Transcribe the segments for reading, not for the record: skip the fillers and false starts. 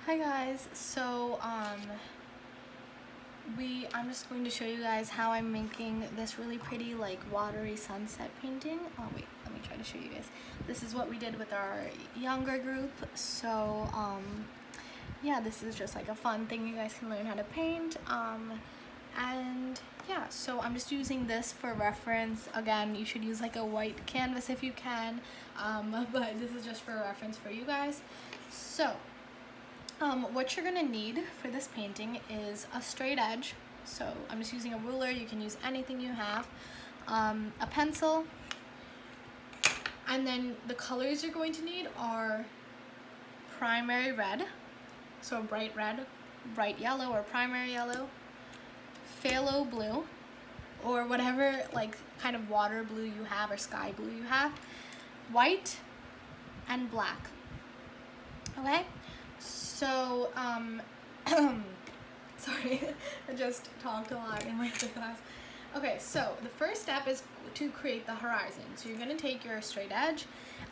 Hi guys, I'm just going to show you guys how I'm making this really pretty like watery sunset painting. Oh wait, let me try to show you guys. This is what we did with our younger group. Yeah, this is just like a fun thing you guys can learn how to paint. And yeah, so I'm just using this for reference. Again, you should use like a white canvas if you can, but this is just for reference for you guys. What you're gonna need for this painting is a straight edge. So I'm just using a ruler. You can use anything you have. A pencil. And then the colors you're going to need are primary red, so bright red, bright yellow or primary yellow, phthalo blue, or whatever like kind of water blue you have or sky blue you have, white, and black. Okay? So, sorry, I just talked a lot in my class. Okay, so the first step is to create the horizon. So you're going to take your straight edge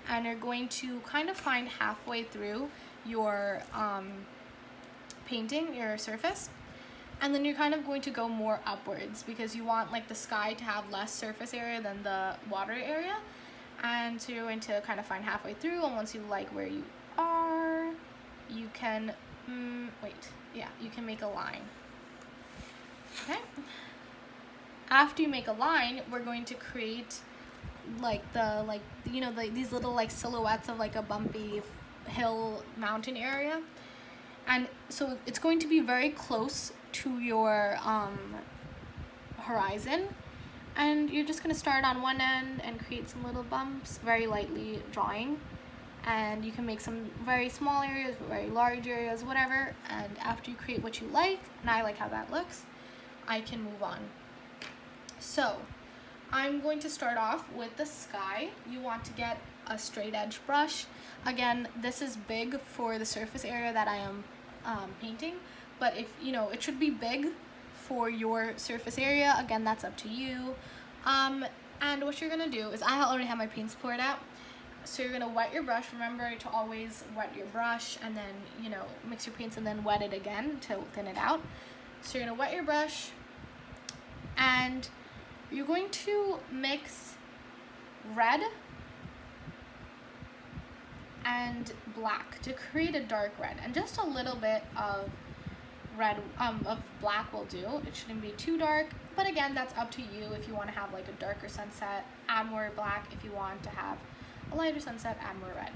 and you're going to kind of find halfway through your painting, your surface. And then you're kind of going to go more upwards because you want like the sky to have less surface area than the water area. And so you're going to kind of find halfway through, and once you like where you are, you can, you can make a line. Okay? After you make a line, we're going to create these little like silhouettes of like a bumpy hill mountain area. And so it's going to be very close to your horizon. And you're just going to start on one end and create some little bumps, very lightly drawing. And you can make some very small areas, very large areas, whatever. And after you create what you like, and I like how that looks, I can move on. So I'm going to start off with the sky. You want to get a straight edge brush. Again, this is big for the surface area that I am painting, but if it should be big for your surface area. Again, that's up to you. And what you're gonna do is, I already have my paints poured out. So you're gonna wet your brush. Remember to always wet your brush and then, mix your paints and then wet it again to thin it out. So you're gonna wet your brush and you're going to mix red and black to create a dark red, and just a little bit of red of black will do. It shouldn't be too dark, but again, that's up to you. If you want to have like a darker sunset, add more black. If you want to have a lighter sunset, add more red.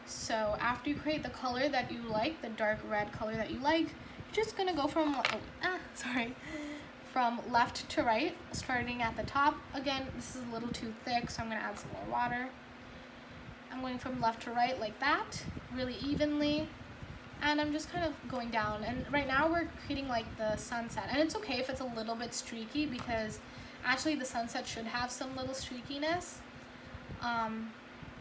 So after you create the color that you like, the dark red color that you like, you're just gonna go from left to right, starting at the top. Again, this is a little too thick, so I'm gonna add some more water. I'm going from left to right like that, really evenly. And I'm just kind of going down. And right now we're creating like the sunset. And it's okay if it's a little bit streaky, because actually the sunset should have some little streakiness.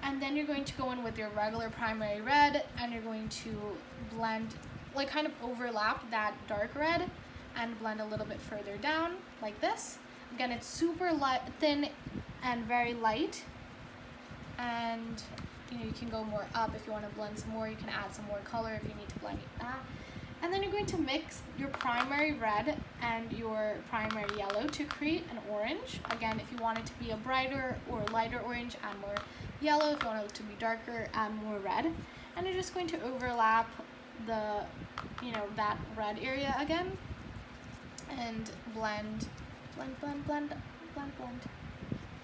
And then you're going to go in with your regular primary red, and you're going to blend, like kind of overlap that dark red and blend a little bit further down like this. Again, it's super light, thin and very light. And you can go more up if you want to blend some more. You can add some more color if you need to blend that. And then you're going to mix your primary red and your primary yellow to create an orange. Again, if you want it to be a brighter or lighter orange, add more yellow. If you want it to be darker, add more red. And you're just going to overlap the, that red area again, and blend,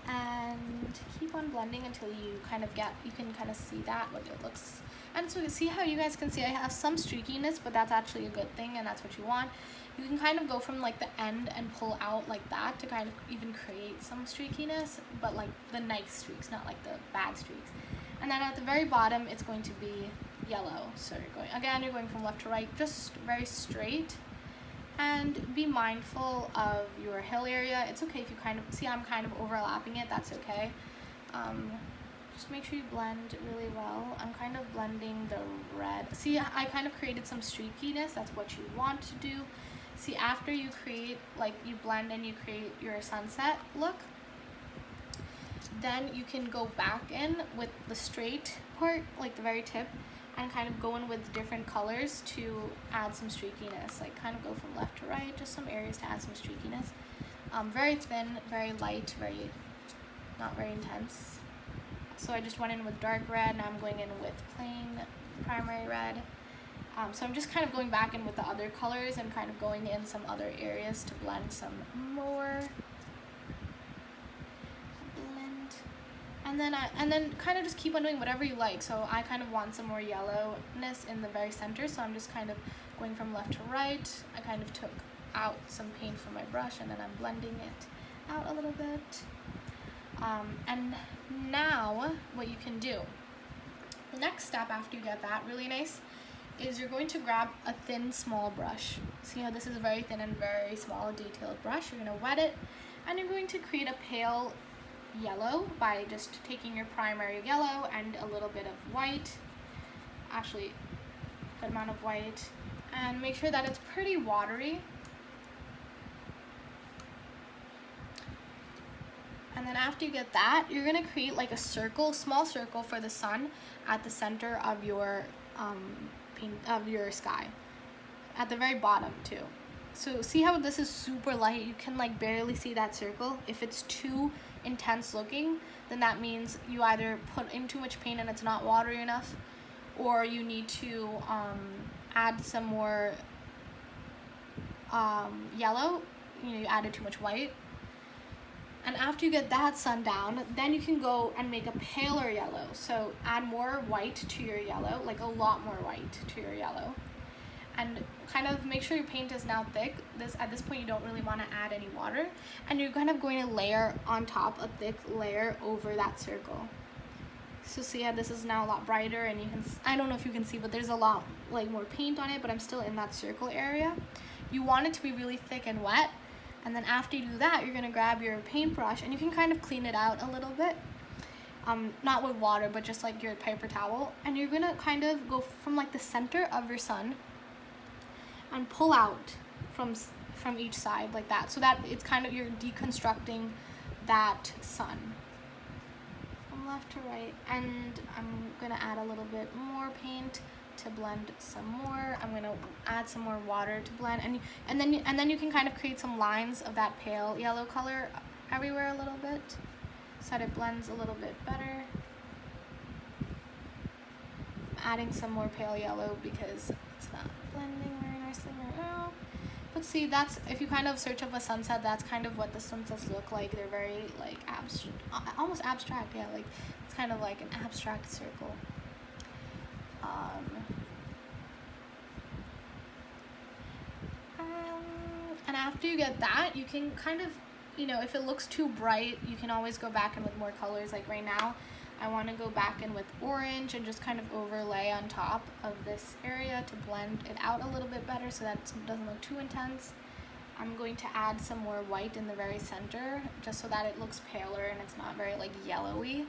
and keep on blending until you can kind of see that, what it looks. And so you see how you guys can see I have some streakiness, but that's actually a good thing, and that's what you want. You can kind of go from like the end and pull out like that to kind of even create some streakiness, but like the nice streaks, not like the bad streaks. And then at the very bottom, it's going to be yellow. So you're going from left to right, just very straight. And be mindful of your hill area. It's okay if you I'm kind of overlapping it, that's okay. Just make sure you blend really well. I'm kind of blending the red. See, I kind of created some streakiness, that's what you want to do. See, after you create, like you blend and you create your sunset look, then you can go back in with the straight part, like the very tip, and kind of go in with different colors to add some streakiness, like kind of go from left to right, just some areas to add some streakiness. Very thin, very light, very not very intense. So I just went in with dark red, now I'm going in with plain primary red. So I'm just kind of going back in with the other colors and kind of going in some other areas to blend some more. And then kind of just keep on doing whatever you like. So I kind of want some more yellowness in the very center, so I'm just kind of going from left to right. I kind of took out some paint from my brush and then I'm blending it out a little bit. And now what you can do, the next step after you get that really nice, is you're going to grab a thin, small brush. See how this is a very thin and very small detailed brush. You're going to wet it and you're going to create a pale yellow by just taking your primary yellow and a little bit of white, actually a good amount of white, and make sure that it's pretty watery. And then after you get that, you're gonna create like a circle, small circle for the sun at the center of your sky, at the very bottom too. So see how this is super light? You can like barely see that circle. If it's too intense looking, then that means you either put in too much paint and it's not watery enough, or you need to add some more yellow. You added too much white. And after you get that sun down, then you can go and make a paler yellow. So add more white to your yellow, like a lot more white to your yellow. And kind of make sure your paint is now thick. At this point you don't really want to add any water. And you're kind of going to layer on top a thick layer over that circle. So see how this is now a lot brighter, and you can, I don't know if you can see, but there's a lot like more paint on it, but I'm still in that circle area. You want it to be really thick and wet. And then after you do that, you're gonna grab your paintbrush and you can kind of clean it out a little bit. Not with water, but just like your paper towel. And you're gonna kind of go from like the center of your sun and pull out from each side like that. So that it's kind of, you're deconstructing that sun. From left to right. And I'm gonna add a little bit more paint to blend some more. I'm gonna add some more water to blend, and then you can kind of create some lines of that pale yellow color everywhere a little bit, so that it blends a little bit better. I'm adding some more pale yellow because it's not blending very nicely right now. But see, that's, if you kind of search up a sunset, that's kind of what the sunsets look like. They're very like almost abstract, yeah, like it's kind of like an abstract circle. And after you get that, you can kind of, if it looks too bright, you can always go back in with more colors. Like right now, I want to go back in with orange and just kind of overlay on top of this area to blend it out a little bit better so that it doesn't look too intense. I'm going to add some more white in the very center just so that it looks paler and it's not very like yellowy.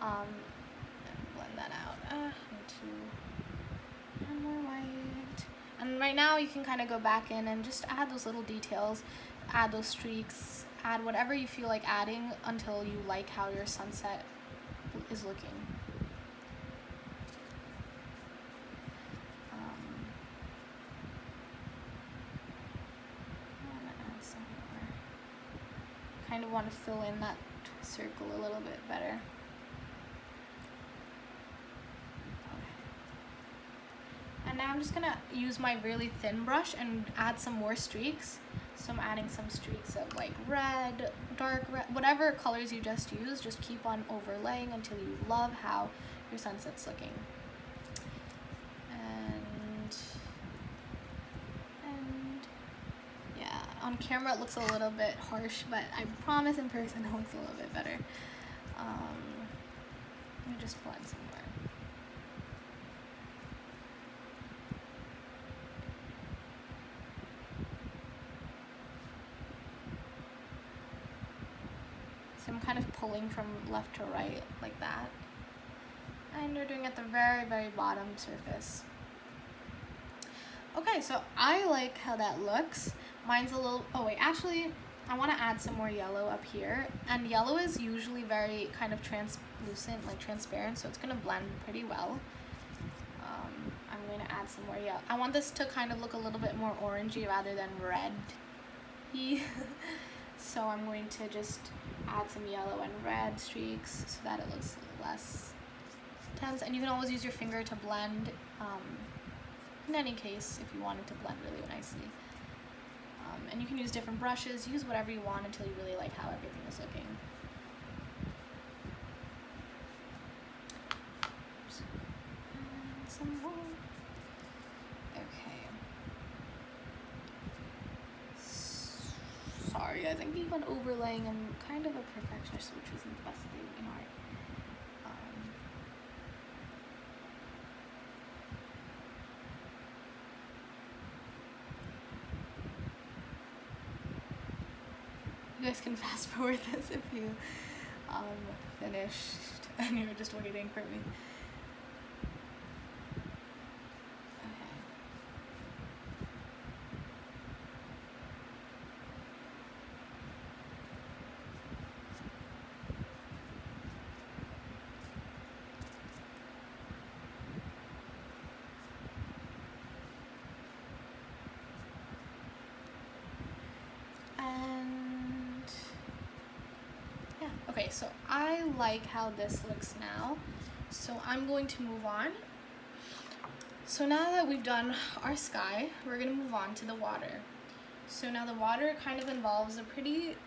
Blend that out. And more white. And right now you can kind of go back in and just add those little details, add those streaks, add whatever you feel like adding until you like how your sunset is looking. I'm gonna add some more. Kind of want to fill in that circle a little bit better. And now I'm just gonna use my really thin brush and add some more streaks. So I'm adding some streaks of like red, dark red, whatever colors you just used, just keep on overlaying until you love how your sunset's looking. And yeah, on camera it looks a little bit harsh, but I promise in person it looks a little bit better. Let me just blend some more. So I'm kind of pulling from left to right like that. And you're doing it at the very, very bottom surface. Okay, so I like how that looks. Mine's a little, oh wait, actually, I want to add some more yellow up here. And yellow is usually very kind of translucent, like transparent, so it's going to blend pretty well. add some more yellow. I want this to kind of look a little bit more orangey rather than red. So I'm going to just add some yellow and red streaks so that it looks less tense. And you can always use your finger to blend, in any case, if you wanted to blend really nicely. And you can use different brushes, use whatever you want until you really like how everything is looking. And some more. Okay. Sorry guys, I keep on overlaying. I'm kind of a perfectionist, which isn't the best thing in art. You guys can fast forward this if you finished and you're just waiting for me. Okay, so I like how this looks now, so I'm going to move on. So now that we've done our sky, we're going to move on to the water. So now the water kind of involves a pretty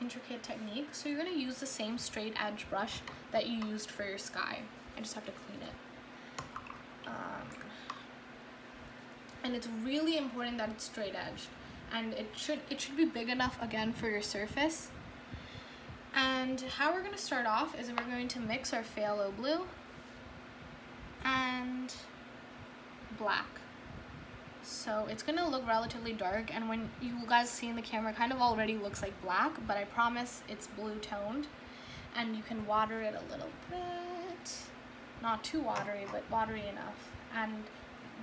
intricate technique, so you're going to use the same straight edge brush that you used for your sky. I just have to clean it. And it's really important that it's straight edged, and it should be big enough again for your surface. And how we're going to start off is we're going to mix our phthalo blue and black. So it's going to look relatively dark, and when you guys see in the camera, it kind of already looks like black, but I promise it's blue toned. And you can water it a little bit, not too watery, but watery enough. And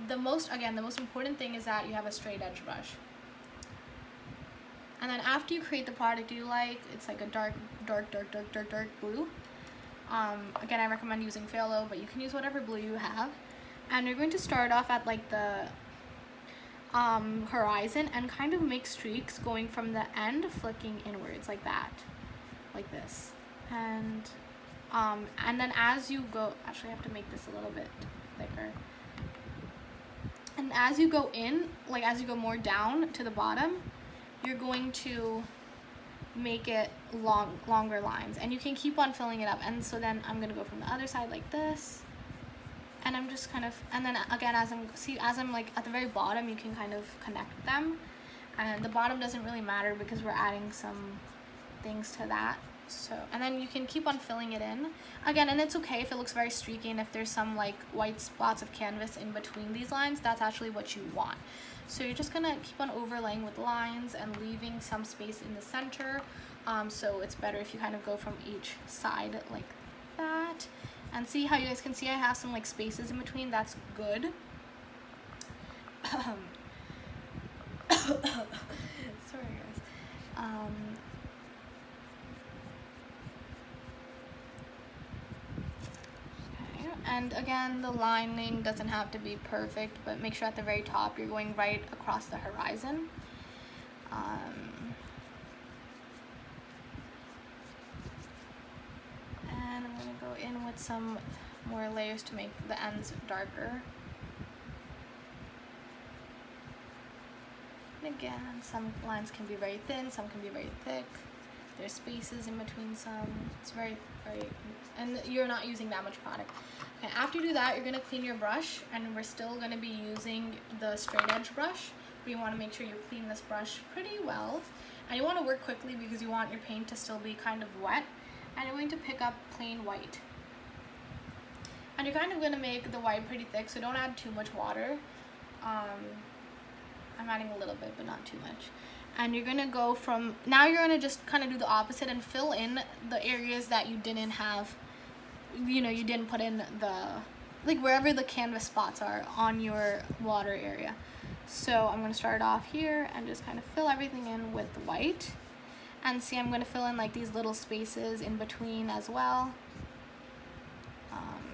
the most important thing is that you have a straight edge brush. And then after you create the product you like, it's like a dark blue. Again, I recommend using phthalo, but you can use whatever blue you have. And you're going to start off at the horizon and kind of make streaks going from the end, flicking inwards like that, like this. And then as you go, actually I have to make this a little bit thicker. And as you go in, as you go more down to the bottom, you're going to make it longer lines, and you can keep on filling it up. And so then I'm gonna go from the other side like this, and I'm just kind of, and then again as I'm like at the very bottom, you can kind of connect them, and the bottom doesn't really matter because we're adding some things to that. So, and then you can keep on filling it in again, and it's okay if it looks very streaky and if there's some white spots of canvas in between these lines. That's actually what you want. So you're just gonna keep on overlaying with lines and leaving some space in the center. So it's better if you kind of go from each side like that. And see how you guys can see I have some spaces in between. That's good. Sorry guys. And again, the lining doesn't have to be perfect, but make sure at the very top you're going right across the horizon. And I'm going to go in with some more layers to make the ends darker. And again, some lines can be very thin, some can be very thick. There's spaces in between some. It's very, and you're not using that much product. Okay, after you do that, you're gonna clean your brush, and we're still gonna be using the straight edge brush. But you wanna make sure you clean this brush pretty well. And you wanna work quickly because you want your paint to still be kind of wet. And you're going to pick up plain white. And you're kind of gonna make the white pretty thick, so don't add too much water. I'm adding a little bit, but not too much. And you're gonna go from, now you're gonna just kind of do the opposite and fill in the areas that you didn't have, you didn't put in the, wherever the canvas spots are on your water area. So I'm gonna start off here and just kind of fill everything in with the white. And see, I'm gonna fill in these little spaces in between as well.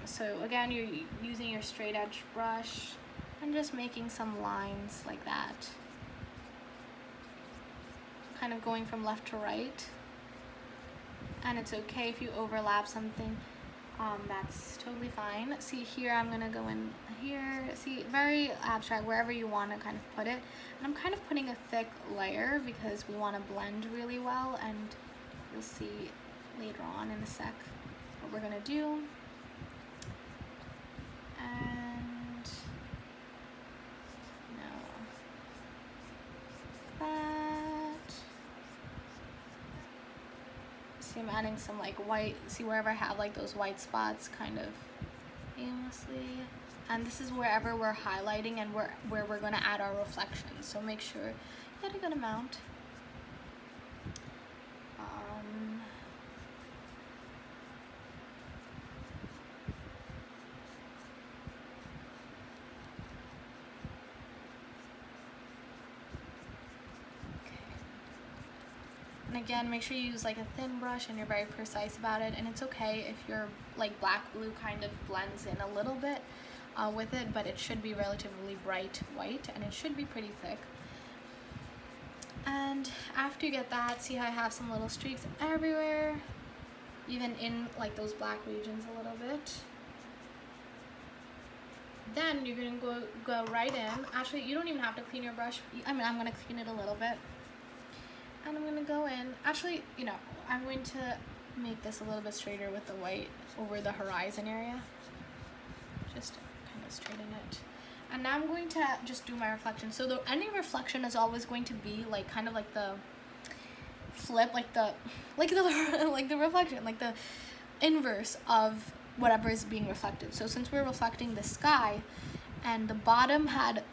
So again, you're using your straight edge brush. And just making some lines like that. Kind of going from left to right. And it's okay if you overlap something. That's totally fine. See here, I'm gonna go in here. See, very abstract, wherever you want to kind of put it. And I'm kind of putting a thick layer because we want to blend really well, and you'll see later on in a sec what we're gonna do. And that. See, I'm adding some like white. See, wherever I have like those white spots, kind of aimlessly. And this is wherever we're highlighting and where we're going to add our reflections. So make sure you get a good amount. And again, make sure you use like a thin brush and you're very precise about it. And it's okay if your like black blue kind of blends in a little bit with it, but it should be relatively bright white and it should be pretty thick. And after you get that, see how I have some little streaks everywhere, even in like those black regions a little bit. Then you're gonna go right in. Actually, you don't even have to clean your brush. I mean, I'm gonna clean it a little bit. And I'm gonna go in, actually, you know, I'm going to make this a little bit straighter with the white over the horizon area. Just kind of straighten it. And now I'm going to just do my reflection. So any reflection is always going to be like kind of like the flip, like the reflection, like the inverse of whatever is being reflected. So since we're reflecting the sky and the bottom had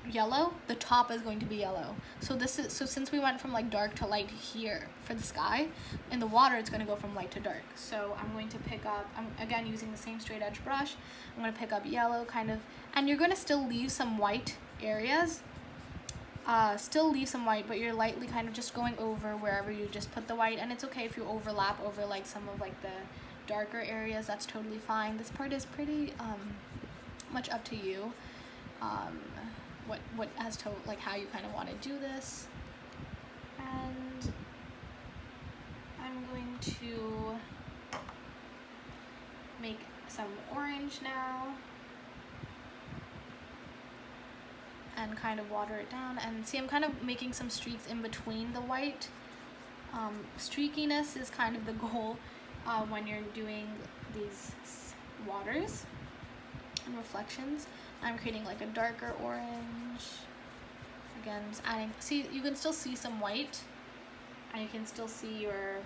yellow, the top is going to be yellow. So since we went from like dark to light here for the sky, in the water it's going to go from light to dark. So I'm going to pick up, I'm again using the same straight edge brush, I'm going to pick up yellow kind of, and you're going to still leave some white areas, still leave some white, but you're lightly kind of just going over wherever you just put the white. And it's okay if you overlap over like some of like the darker areas, that's totally fine. This part is pretty much up to you. What as to like how you kind of want to do this. And I'm going to make some orange now and kind of water it down. And see, I'm kind of making some streaks in between the white. Streakiness is kind of the goal when you're doing these waters and reflections. I'm creating like a darker orange. Again, just adding, see, you can still see some white and you can still see your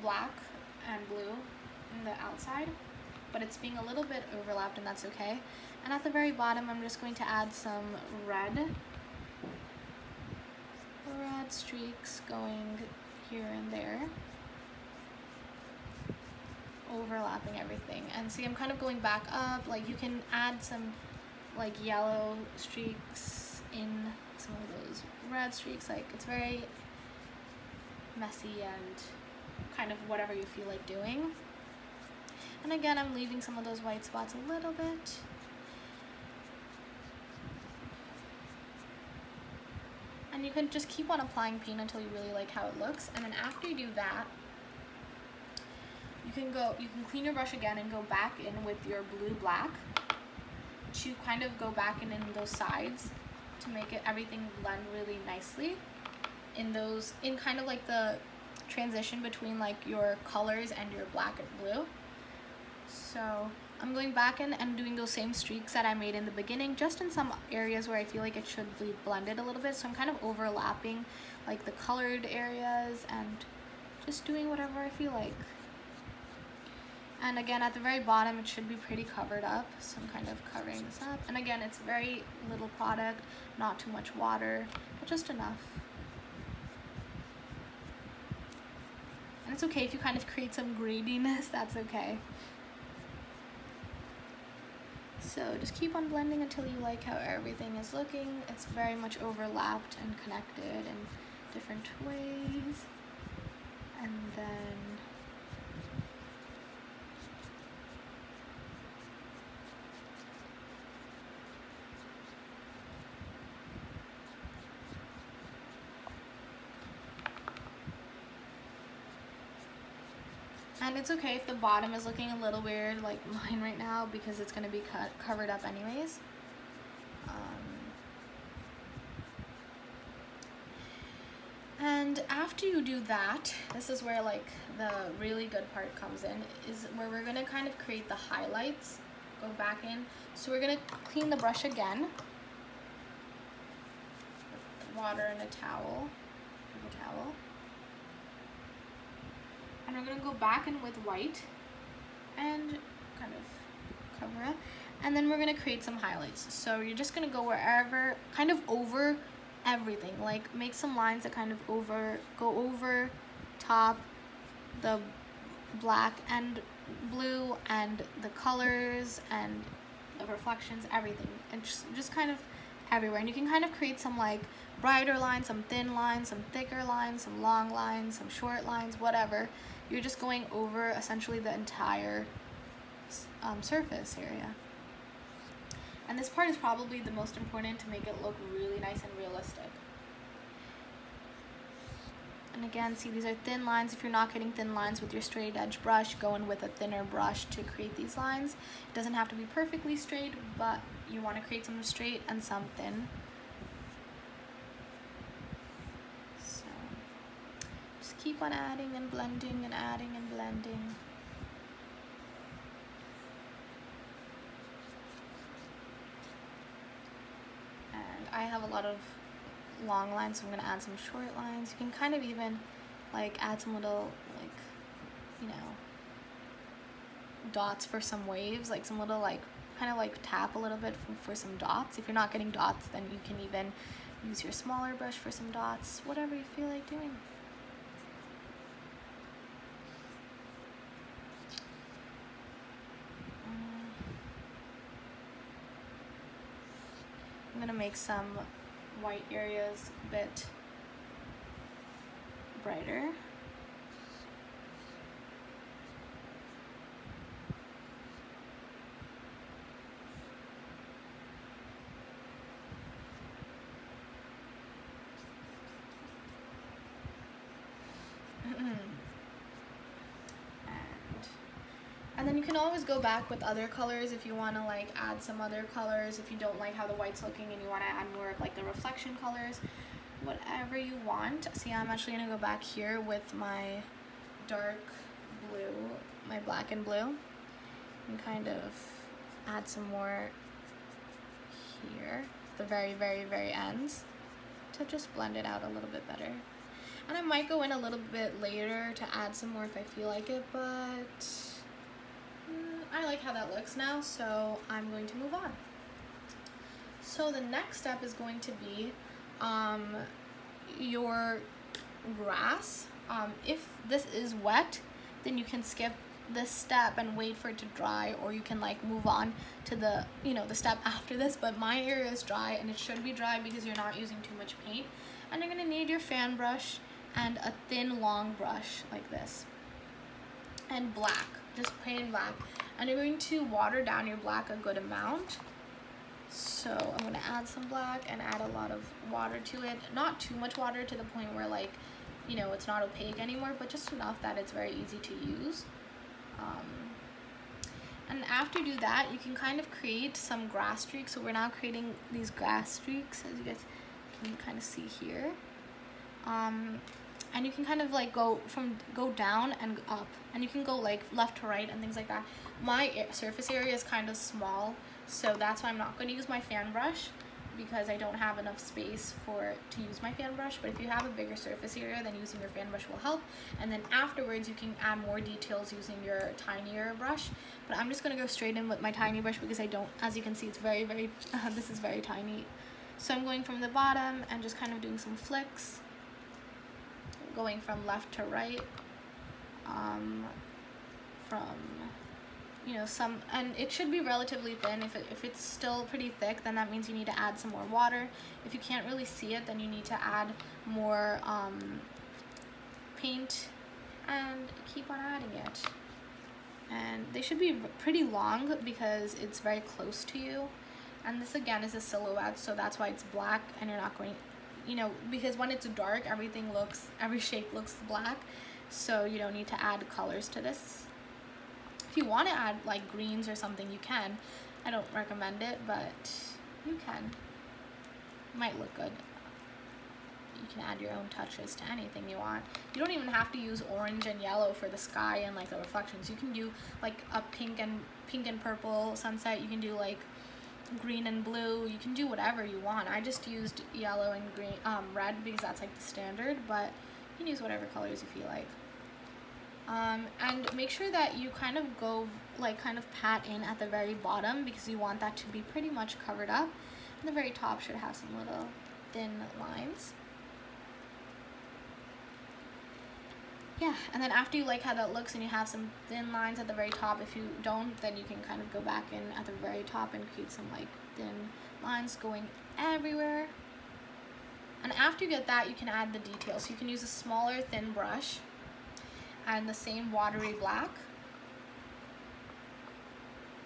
black and blue in the outside, but it's being a little bit overlapped, and that's okay. And at the very bottom, I'm just going to add some red streaks going here and there, overlapping everything. And see, I'm kind of going back up, like you can add some like yellow streaks in some of those red streaks, like it's very messy and kind of whatever you feel like doing. And again, I'm leaving some of those white spots a little bit. And you can just keep on applying paint until you really like how it looks. And then after you do that, you can clean your brush again and go back in with your blue black to kind of go back in those sides to make everything blend really nicely in kind of like the transition between like your colors and your black and blue. So I'm going back in and doing those same streaks that I made in the beginning, just in some areas where I feel like it should be blended a little bit. So I'm kind of overlapping like the colored areas and just doing whatever I feel like. And again, at the very bottom, it should be pretty covered up. So I'm kind of covering this up. And again, it's very little product, not too much water, but just enough. And it's okay if you kind of create some gradiness, that's okay. So just keep on blending until you like how everything is looking. It's very much overlapped and connected in different ways. And then And it's okay if the bottom is looking a little weird like mine right now, because it's going to be covered up anyways. And after you do that, this is where like the really good part comes in, is where we're going to kind of create the highlights. Go back in. So we're going to clean the brush again. Water and a towel. And we're going to go back in with white and kind of cover it. And then we're going to create some highlights. So you're just going to go wherever, kind of over everything. Like make some lines that kind of go over top the black and blue and the colors and the reflections, everything. And just kind of everywhere. And you can kind of create some like brighter lines, some thin lines, some thicker lines, some long lines, some short lines, whatever. You're just going over essentially the entire surface area. And this part is probably the most important to make it look really nice and realistic. And again, see, these are thin lines. If you're not getting thin lines with your straight edge brush, go in with a thinner brush to create these lines. It doesn't have to be perfectly straight, but you want to create some straight and some thin. So just keep on adding and blending and adding and blending. And I have a lot of long lines, so I'm going to add some short lines. You can kind of even like add some little like, you know, dots for some waves, like some little like kind of like tap a little bit for some dots. If you're not getting dots, then you can even use your smaller brush for some dots, whatever you feel like doing. I'm gonna make some white areas a bit brighter. And then you can always go back with other colors if you want to like add some other colors, if you don't like how the white's looking and you want to add more of like the reflection colors, whatever you want. See, I'm actually going to go back here with my dark blue, my black and blue, and kind of add some more here, the very, very, very ends, to just blend it out a little bit better. And I might go in a little bit later to add some more if I feel like it, but I like how that looks now, so I'm going to move on. So the next step is going to be your grass. If this is wet, then you can skip this step and wait for it to dry, or you can like move on to the, you know, the step after this. But my area is dry, and it should be dry because you're not using too much paint. And you're gonna need your fan brush and a thin long brush like this, and black, just plain black. And you're going to water down your black a good amount. So I'm gonna add some black and add a lot of water to it. Not too much water to the point where like, you know, it's not opaque anymore, but just enough that it's very easy to use. And after you do that, you can kind of create some grass streaks. So we're now creating these grass streaks, as you guys can kind of see here. And you can kind of like go down and up, and you can go like left to right and things like that. My surface area is kind of small, so that's why I'm not going to use my fan brush, because I don't have enough space to use my fan brush. But if you have a bigger surface area, then using your fan brush will help. And then afterwards you can add more details using your tinier brush. But I'm just going to go straight in with my tiny brush because I don't, as you can see, it's very, very this is very tiny. So I'm going from the bottom and just kind of doing some flicks, going from left to right, from, you know, some, and it should be relatively thin. If it's still pretty thick, then that means you need to add some more water. If you can't really see it, then you need to add more paint, and keep on adding it. And they should be pretty long because it's very close to you. And this again is a silhouette, so that's why it's black, and you're not going, you know, because when it's dark, every shape looks black. so you don't need to add colors to this. If you want to add like greens or something, you can. I don't recommend it, but you can. It might look good. You can add your own touches to anything you want. You don't even have to use orange and yellow for the sky and like the reflections. You can do like a pink and purple sunset. You can do like green and blue. You can do whatever you want. I just used yellow and green, red, because that's like the standard, but you can use whatever colors you feel like. And make sure that you kind of go like kind of pat in at the very bottom, because you want that to be pretty much covered up. And the very top should have some little thin lines. Yeah, and then after you like how that looks and you have some thin lines at the very top, if you don't, then you can kind of go back in at the very top and create some like thin lines going everywhere. And after you get that, you can add the details. So you can use a smaller thin brush and the same watery black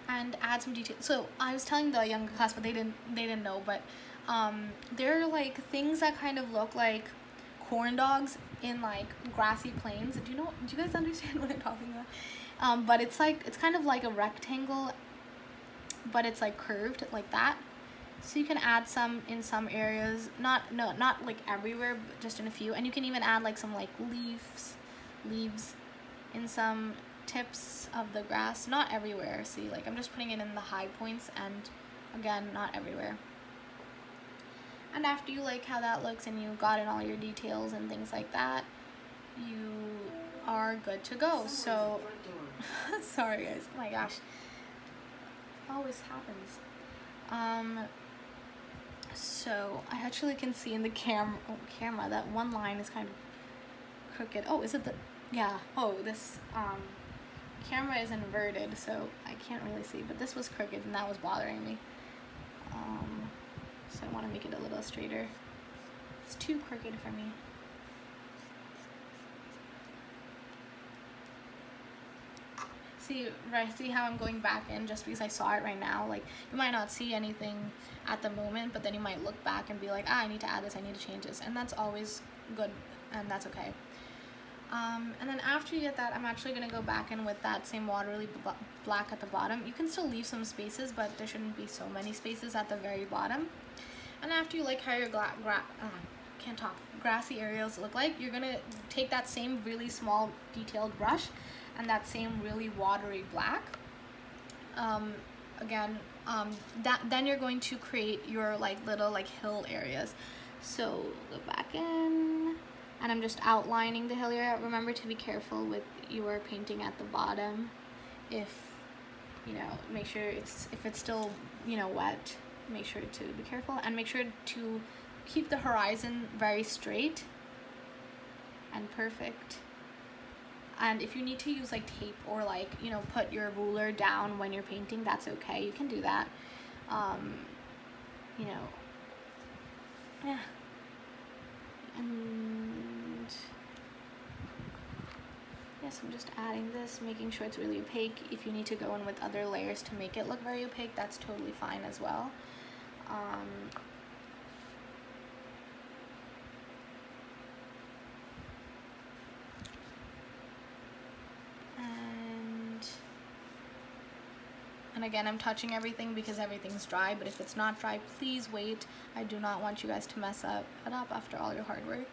and add some detail. So I was telling the younger class, but they didn't know, but they're like things that kind of look like corn dogs in like grassy plains. Do you guys understand what I'm talking about? But it's kind of like a rectangle, but it's like curved like that. So you can add some in some areas, not like everywhere, but just in a few. And you can even add like some like leaves in some tips of the grass, not everywhere. See, like I'm just putting it in the high points, and again, not everywhere. And after you like how that looks and you got in all your details and things like that, you are good to go. So sorry guys, oh my gosh, always happens. So I actually can see in the camera that one line is kind of crooked. Oh, is it the, yeah, oh, this camera is inverted, so I can't really see, but this was crooked and that was bothering me. So I want to make it a little straighter. It's too crooked for me. See how I'm going back in just because I saw it right now? Like, you might not see anything at the moment, but then you might look back and be like, I need to add this, I need to change this, and that's always good, and that's okay. And then after you get that, I'm actually going to go back in with that same watery black at the bottom. You can still leave some spaces, but there shouldn't be so many spaces at the very bottom. And after you like how your grassy areas look like, you're going to take that same really small detailed brush and that same really watery black. Then you're going to create your like little like hill areas. So go back in. And I'm just outlining the hill area. Remember to be careful with your painting at the bottom. If, make sure if it's still, wet, make sure to be careful. And make sure to keep the horizon very straight and perfect. And if you need to use like tape or like, put your ruler down when you're painting, that's okay. You can do that. Yeah. And yes, I'm just adding this, making sure it's really opaque. If you need to go in with other layers to make it look very opaque, that's totally fine as well. And again, I'm touching everything because everything's dry, but if it's not dry, please wait. I do not want you guys to mess it up after all your hard work.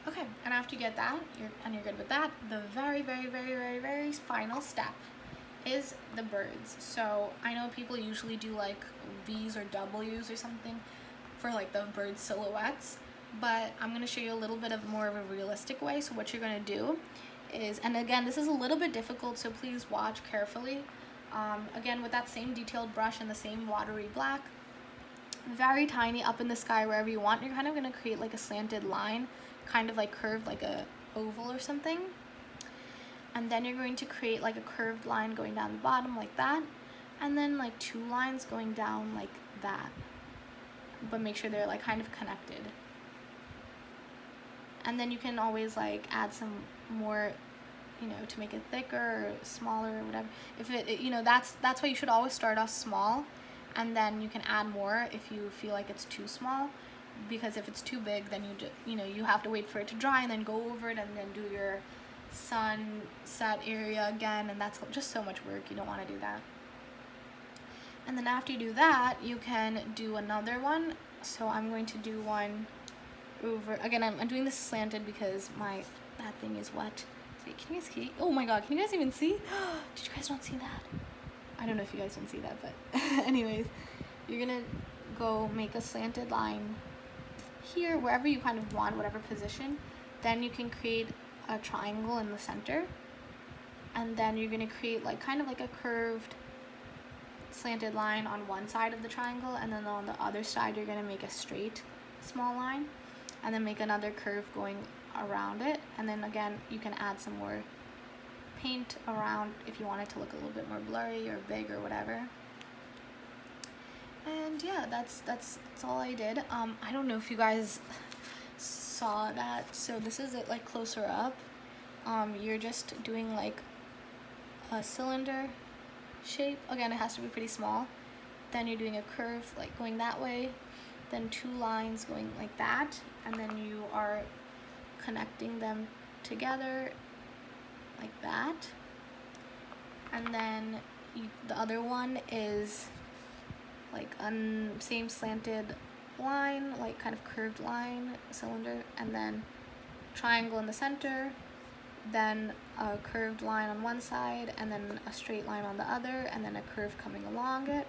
Okay, and after you get that, you're good with that, the very, very, very, very, very final step is the birds. So I know people usually do like V's or W's or something for like the bird silhouettes, but I'm going to show you a little bit of more of a realistic way. So what you're going to do is, and again, this is a little bit difficult, so please watch carefully. Again, with that same detailed brush and the same watery black, very tiny up in the sky wherever you want, you're kind of going to create like a slanted line, kind of like curved like a oval or something. And then you're going to create like a curved line going down the bottom like that, and then like 2 lines going down like that, but make sure they're like kind of connected. And then you can always like add some more, to make it thicker or smaller or whatever. If that's why you should always start off small, and then you can add more if you feel like it's too small, because if it's too big, then you have to wait for it to dry and then go over it and then do your sunset area again, and that's just so much work. You don't want to do that. And then after you do that, you can do another one. So I'm going to do one over, again, I'm doing this slanted because that thing is wet. Wait, can you guys see? Oh my god, can you guys even see? Did you guys not see that? I don't know if you guys don't see that, but anyways, you're gonna go make a slanted line here, wherever you kind of want, whatever position. Then you can create a triangle in the center, and then you're gonna create like kind of like a curved slanted line on one side of the triangle, and then on the other side you're gonna make a straight small line, and then make another curve going around it. And then again, you can add some more paint around if you want it to look a little bit more blurry or big or whatever. And yeah, that's all I did. I don't know if you guys saw that. So this is it like closer up. You're just doing like a cylinder shape. Again, it has to be pretty small. Then you're doing a curve like going that way, then two lines going like that, and then you are connecting them together like that. And then the other one is like same slanted line, like kind of curved line, cylinder, and then triangle in the center, then a curved line on one side, and then a straight line on the other, and then a curve coming along it.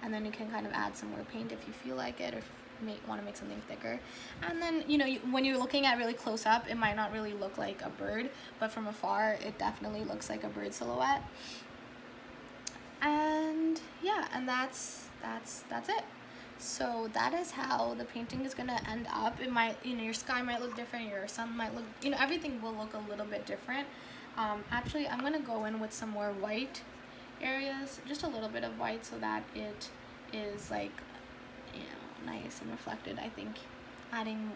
And then you can kind of add some more paint if you feel like it, or if you want to make something thicker. And then, you know, when you're looking at really close up, it might not really look like a bird, but from afar, it definitely looks like a bird silhouette. And yeah, and that's it. So that is how the painting is gonna end up. It might, you know, your sky might look different, your sun might look, you know, everything will look a little bit different. Actually, I'm gonna go in with some more white areas, just a little bit of white, so that it is like, you know, nice and reflected. I think adding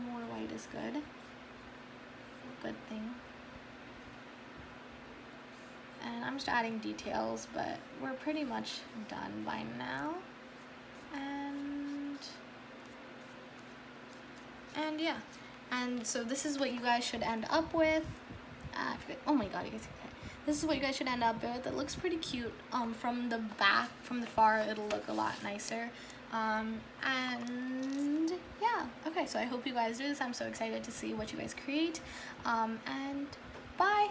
more white is good. A good thing. And I'm just adding details, but we're pretty much done by now. And yeah, and so this is what you guys should end up with. Oh my god, you guys, this is what you guys should end up with. It looks pretty cute. From the back, from the far, it'll look a lot nicer. And yeah, okay, so I hope you guys do this. I'm so excited to see what you guys create. And bye.